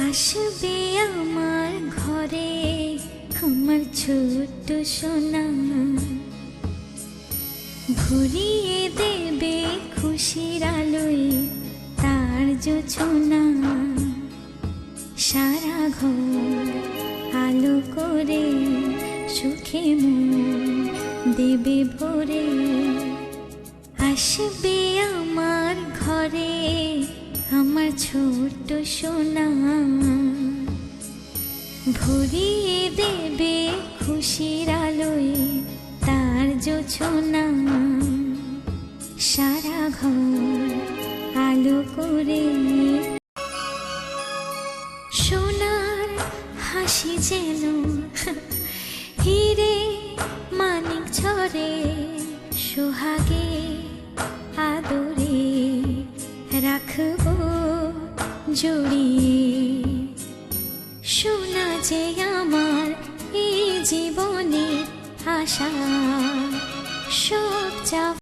আসবে আমার ঘরে আমার ছোট্ট সোনা, ভরিয়ে দেবে খুশির আলোয় তার জোছনা। সারা ঘর আলো করে সুখে মন দেবে ভরে। আসবে আমার ঘরে আমার ছোট্ট সোনা, ভরিয়ে দেবে খুশির আলোয় তার জোছনা। সারা ঘর আলো করে সোনার হাসি যেন হিরে মানিক ঝরে, সোহাগে আদরে রাখবো জড়িয়ে। সোনা যে আমার এই জীবনের আশা, সব